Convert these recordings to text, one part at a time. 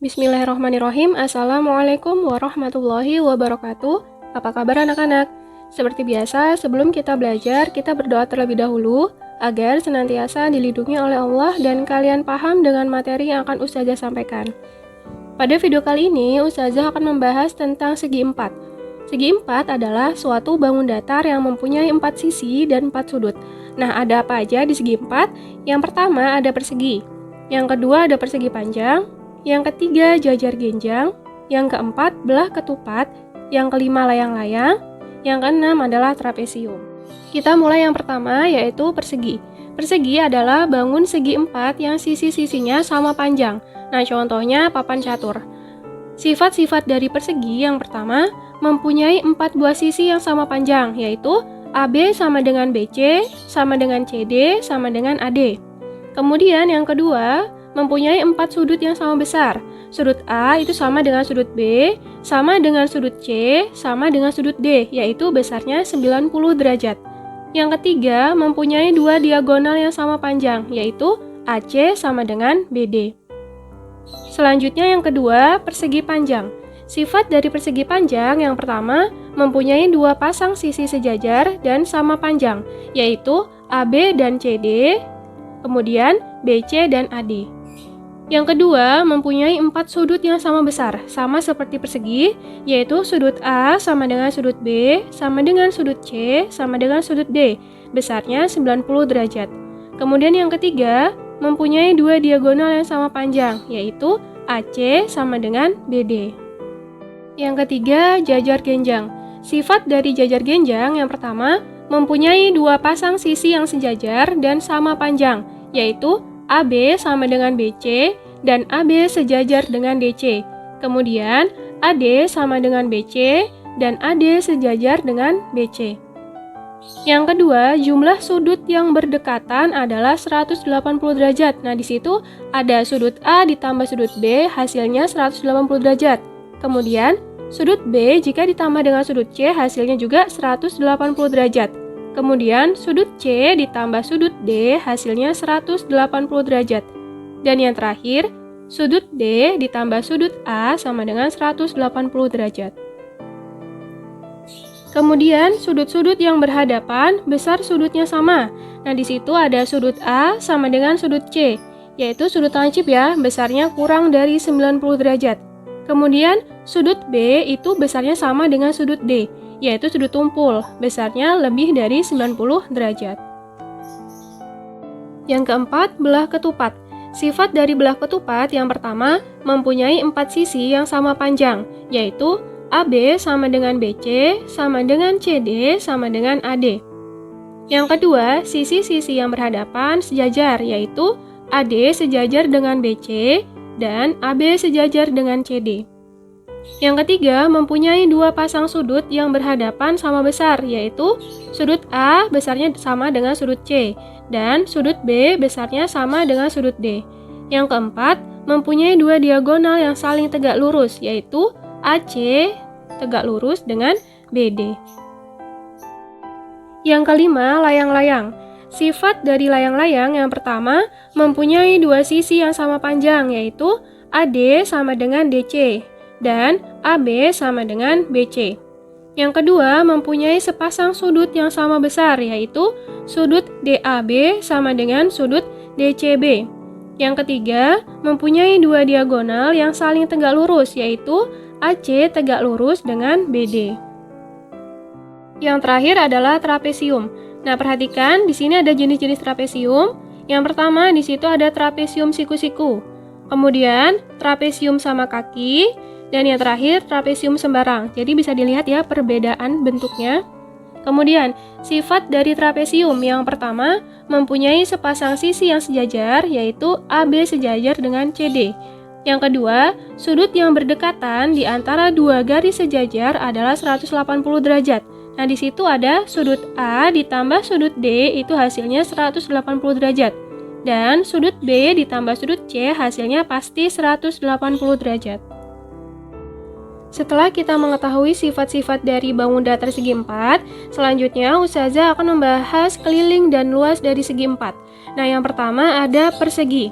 Bismillahirrahmanirrahim. Assalamualaikum warahmatullahi wabarakatuh. Apa kabar anak-anak? Seperti biasa, sebelum kita belajar, kita berdoa terlebih dahulu agar senantiasa dilindungi oleh Allah dan kalian paham dengan materi yang akan Ustazah sampaikan. Pada video kali ini, Ustazah akan membahas tentang segi empat. Segi empat adalah suatu bangun datar yang mempunyai 4 sisi dan 4 sudut. Nah, ada apa aja di segi empat? Yang pertama ada persegi. Yang kedua ada persegi panjang. Yang ketiga, jajar genjang. Yang keempat, belah ketupat. Yang kelima, layang-layang. Yang keenam adalah trapesium. Kita mulai yang pertama, yaitu persegi. Persegi adalah bangun segi empat yang sisi-sisinya sama panjang. Nah, contohnya papan catur. Sifat-sifat dari persegi yang pertama, mempunyai 4 buah sisi yang sama panjang, yaitu AB sama dengan BC, sama dengan CD, sama dengan AD. Kemudian yang kedua, mempunyai 4 sudut yang sama besar. Sudut A itu sama dengan sudut B, sama dengan sudut C, sama dengan sudut D, yaitu besarnya 90 derajat. Yang ketiga, mempunyai 2 diagonal yang sama panjang, yaitu AC sama dengan BD. Selanjutnya yang kedua, persegi panjang. Sifat dari persegi panjang yang pertama, mempunyai 2 pasang sisi sejajar dan sama panjang, yaitu AB dan CD, kemudian BC dan AD. Yang kedua, mempunyai 4 sudut yang sama besar, sama seperti persegi, yaitu sudut A sama dengan sudut B, sama dengan sudut C, sama dengan sudut D, besarnya 90 derajat. Kemudian yang ketiga, mempunyai 2 diagonal yang sama panjang, yaitu AC sama dengan BD. Yang ketiga, jajar genjang. Sifat dari jajar genjang yang pertama, mempunyai 2 pasang sisi yang sejajar dan sama panjang, yaitu AB sama dengan BC dan AB sejajar dengan DC. Kemudian AD sama dengan BC dan AD sejajar dengan BC. Yang kedua, jumlah sudut yang berdekatan adalah 180 derajat. Nah, di situ ada sudut A ditambah sudut B, hasilnya 180 derajat. Kemudian sudut B jika ditambah dengan sudut C, hasilnya juga 180 derajat. Kemudian sudut C ditambah sudut D hasilnya 180 derajat. Dan yang terakhir, sudut D ditambah sudut A sama dengan 180 derajat. Kemudian sudut-sudut yang berhadapan besar sudutnya sama. Nah, di situ ada sudut A sama dengan sudut C, yaitu sudut lancip ya, besarnya kurang dari 90 derajat. Kemudian sudut B itu besarnya sama dengan sudut D, yaitu sudut tumpul, besarnya lebih dari 90 derajat. Yang keempat, belah ketupat. Sifat dari belah ketupat yang pertama, mempunyai 4 sisi yang sama panjang, yaitu AB sama dengan BC, sama dengan CD, sama dengan AD. Yang kedua, sisi-sisi yang berhadapan sejajar, yaitu AD sejajar dengan BC, dan AB sejajar dengan CD. Yang ketiga, mempunyai 2 pasang sudut yang berhadapan sama besar, yaitu sudut A besarnya sama dengan sudut C, dan sudut B besarnya sama dengan sudut D. Yang keempat, mempunyai 2 diagonal yang saling tegak lurus, yaitu AC tegak lurus dengan BD. Yang kelima, layang-layang. Sifat dari layang-layang yang pertama, mempunyai 2 sisi yang sama panjang, yaitu AD sama dengan DC, dan AB sama dengan BC. Yang kedua, mempunyai sepasang sudut yang sama besar, yaitu sudut DAB sama dengan sudut DCB. Yang ketiga, mempunyai 2 diagonal yang saling tegak lurus, yaitu AC tegak lurus dengan BD. Yang terakhir adalah trapesium. Nah, perhatikan di sini ada jenis-jenis trapesium. Yang pertama, di situ ada trapesium siku-siku. Kemudian, trapesium sama kaki. Dan yang terakhir, trapesium sembarang. Jadi bisa dilihat ya perbedaan bentuknya. Kemudian, sifat dari trapesium yang pertama, mempunyai sepasang sisi yang sejajar, yaitu AB sejajar dengan CD. Yang kedua, sudut yang berdekatan di antara 2 garis sejajar adalah 180 derajat. Nah, di situ ada sudut A ditambah sudut D, itu hasilnya 180 derajat. Dan sudut B ditambah sudut C, hasilnya pasti 180 derajat. Setelah kita mengetahui sifat-sifat dari bangun datar segi empat, selanjutnya Ustazah akan membahas keliling dan luas dari segi empat. Nah, yang pertama ada persegi.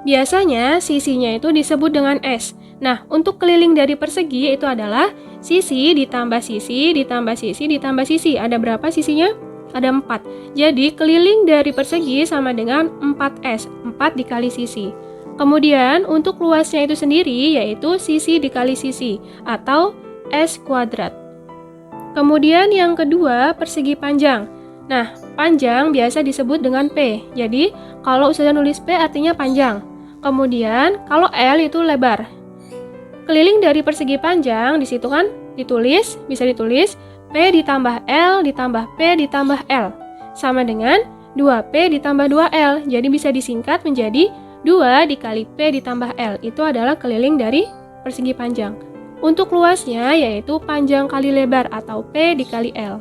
Biasanya sisinya itu disebut dengan S. Nah, untuk keliling dari persegi itu adalah sisi ditambah sisi ditambah sisi ditambah sisi. Ada berapa sisinya? Ada 4. Jadi keliling dari persegi sama dengan 4S, 4 dikali sisi. Kemudian untuk luasnya itu sendiri yaitu sisi dikali sisi atau S kuadrat. Kemudian yang kedua, persegi panjang. Nah, panjang biasa disebut dengan P. Jadi, kalau Ustazah nulis P artinya panjang. Kemudian, kalau L itu lebar. Keliling dari persegi panjang, di situ kan bisa ditulis P ditambah L ditambah P ditambah L. Sama dengan 2P ditambah 2L. Jadi bisa disingkat menjadi 2 dikali P ditambah L. Itu adalah keliling dari persegi panjang. Untuk luasnya yaitu panjang kali lebar atau P dikali L.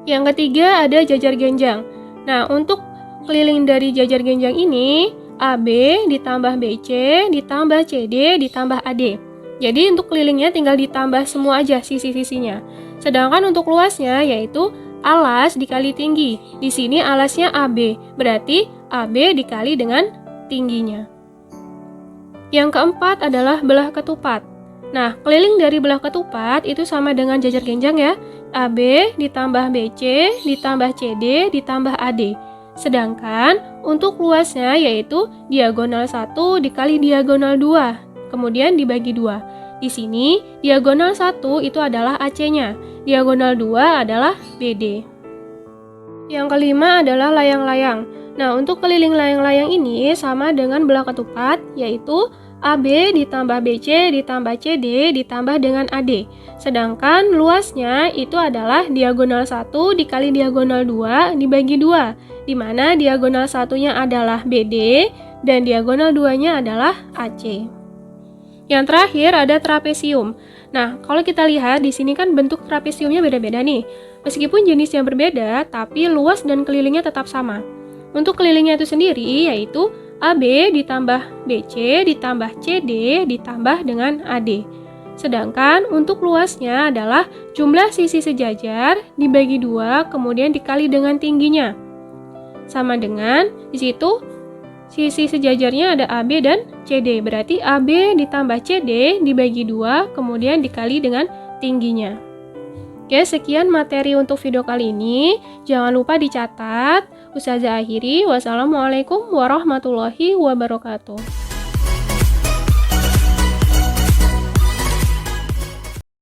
Yang ketiga ada jajar genjang. Nah, untuk keliling dari jajar genjang ini AB ditambah BC ditambah CD ditambah AD. Jadi untuk kelilingnya tinggal ditambah semua aja sisi-sisinya. Sedangkan untuk luasnya yaitu alas dikali tinggi. Di sini alasnya AB, berarti AB dikali dengan tingginya. Yang keempat adalah belah ketupat. Nah, keliling dari belah ketupat itu sama dengan jajar genjang ya. AB ditambah BC ditambah CD ditambah AD. Sedangkan untuk luasnya yaitu diagonal 1 dikali diagonal 2, kemudian dibagi 2. Di sini diagonal 1 itu adalah AC-nya, diagonal 2 adalah BD. Yang kelima adalah layang-layang. Nah, untuk keliling layang-layang ini sama dengan belah ketupat yaitu AB ditambah BC ditambah CD ditambah dengan AD. Sedangkan luasnya itu adalah diagonal 1 dikali diagonal 2 dibagi 2, di mana diagonal 1-nya adalah BD dan diagonal 2-nya adalah AC. Yang terakhir ada trapesium. Nah, kalau kita lihat di sini kan bentuk trapesiumnya beda-beda nih. Meskipun jenisnya berbeda, tapi luas dan kelilingnya tetap sama. Untuk kelilingnya itu sendiri yaitu AB ditambah BC ditambah CD ditambah dengan AD. Sedangkan untuk luasnya adalah jumlah sisi sejajar dibagi 2 kemudian dikali dengan tingginya. Sama dengan di situ sisi sejajarnya ada AB dan CD, berarti AB ditambah CD dibagi 2 kemudian dikali dengan tingginya. Oke, sekian materi untuk video kali ini. Jangan lupa dicatat. Ustazah akhiri. Wassalamualaikum warahmatullahi wabarakatuh.